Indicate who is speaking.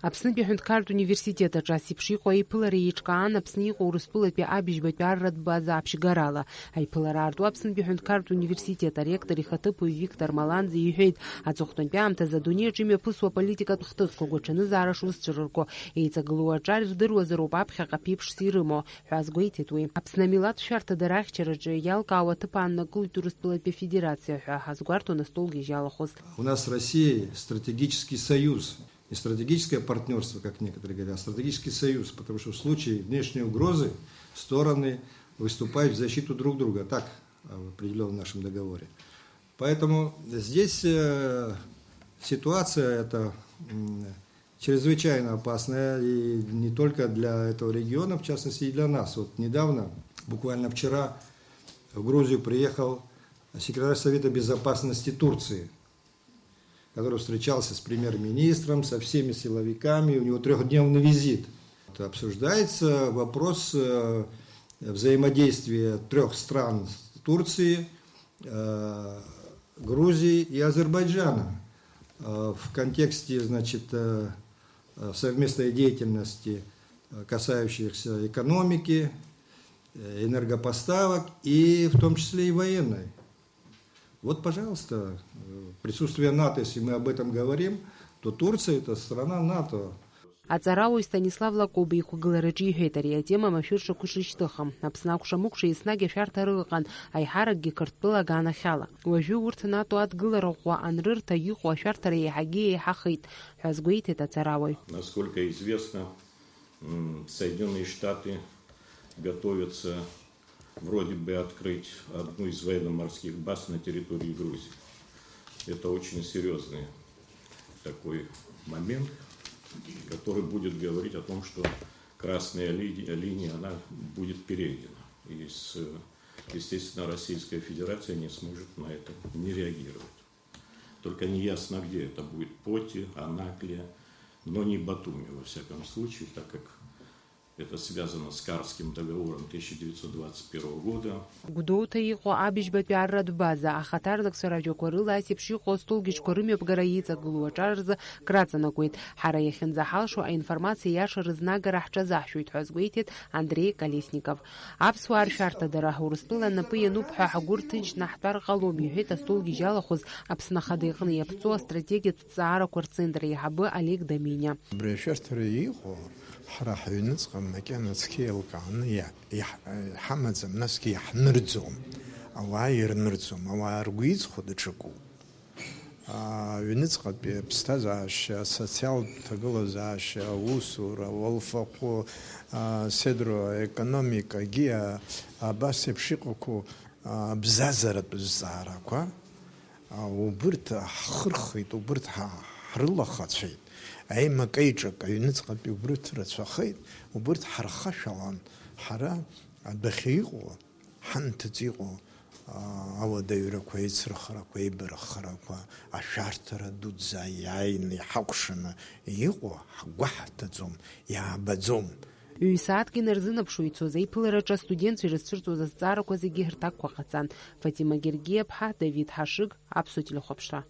Speaker 1: Аԥснытәи аҳәынҭқарратә университет аҿы асеиԥш иҟоу аиԥылара еиҿкаан Аԥсны иҟоу Урыстәылатәи абыжьбатәи арратә база аԥшьгарала. Аиԥылара аарту Аԥснытәи аҳәынҭқарратә университет аректор ихаҭыԥуаҩ Виктор Маланӡе иҳәеит, аҵыхәтәантәи аамҭазы адунеи аҿы имҩаԥысуа аполитикатә хҭысқәа гәаҽанызаара шузцәырырго, еиҵагылоу аҿар ирдыруазароуп аԥхьаҟа аԥеиԥшс ирымоу ҳәа азгәеиҭеит уи. Аԥсны амилаҭ шәарҭадара ахьчараҿы иалкаауа аҭыԥ ааннакылоит Урыстәылатәи афедерациа ҳәа ҳазгәарҭон астол гьежьалахоз.
Speaker 2: У нас с Россией стратегический союз. Не стратегическое партнерство, как некоторые говорят, а стратегический союз, потому что в случае внешней угрозы стороны выступают в защиту друг друга, так определено в нашем договоре. Поэтому здесь ситуация эта чрезвычайно опасная, и не только для этого региона, в частности и для нас. Вот недавно, буквально вчера, в Грузию приехал секретарь Совета Безопасности Турции, который встречался с премьер-министром, со всеми силовиками, у него 3-дневный визит. Обсуждается вопрос взаимодействия 3 стран Турции, Грузии и Азербайджана в контексте, значит, совместной деятельности, касающихся экономики, энергопоставок и в том числе и военной. Вот, пожалуйста, присутствие НАТО, если мы об этом говорим, то Турция – это страна НАТО.
Speaker 1: Аҵарауаҩ Станислав Лакоба ихәагылараҿы иҳәеит, ари атема машәыршақә ишышьҭыхым. Аԥсны акәша-мыкәша еснагь ашәарҭара ыҟан, аиҳаракгьы Қырҭтәыла аганахьала. Уажәы урҭ НАТО адгылара ӷәӷәа анрырҭа иҟоу ашәарҭара еиҳагьы еиҳахеит ҳәа азгәеиҭеит аҵарауаҩ.
Speaker 3: Насколько известно, Соединенные Штаты готовятся вроде бы открыть одну из военно-морских баз на территории Грузии. Это очень серьезный такой момент, который будет говорить о том, что красная линия она будет перейдена. И, естественно, Российская Федерация не сможет на это не реагировать. Только не ясно, где это будет: Поти, Анаклия, но не Батуми, во всяком случае, так как это связано с Карским договором 1921 года.
Speaker 1: Гәдоуҭа иҟоу абыжьбатәи арратә база ахаҭарлакцәа ражәақәа рыла асеиԥш иҟоу астолгьежьқәа рымҩаԥгара иҵагылоу аҿар рзы краҵанакуеит. Ҳара иахьынӡаҳалшо аинформациа иаша рызнагара ҳҽазаҳшәоит ҳәа азгәеиҭеит Андрей Колесников. Аԥсуаа ршәарҭадара Урыстәыла напы иануп ҳәа ҳгәы рҭынчны ҳтәар ҟалом, иҳәеит астол гьежьалахәыз Аԥсны Ахада иҟны иаԥҵоу астратегиатә ҭҵаарақәа рцентр еиҳабы Олег Доминиа.
Speaker 4: ҳара ҳаҩныҵҟа макьана цқьа еилкааны иҳамаӡам, насгьы иаҳнырӡом, ауаа ирнырӡом, ауаа ргәы иҵхо даҽакуп. Аҩныҵҟатәи аԥсҭазаашьа, асоциалтә ҭагылазаашьа, аусура, ауалфахәы, седроекономикагьы абас еиԥш иҟақәоу абзазаратә зҵаарақәа убырҭ ҳхырхит, убырҭ ҳрылахацәеит. Аимакеиҿак аҩныҵҟатәи убырҭ рацәахеит, убырҭ ҳархашәалан, ҳара адәахьы иҟоу, ҳанҭыҵ иҟоу ауадаҩрақәа, еицырхарақәа, еибархарақәа, ашәарҭара дуӡӡа иааины иҳакәшаны иҟоу ҳгәаҳҭаӡом, иаабаӡом.
Speaker 1: Ҩ-сааҭк инарзынаԥшуа ицоз аиԥылараҿы астудентцәа ирызцәырҵуаз азҵаарақәа зегьы рҭакқәа ҟаҵан. Фатима Гергиаԥҳа, Давид Ҳашыг, Аԥсуа телехәаԥшра.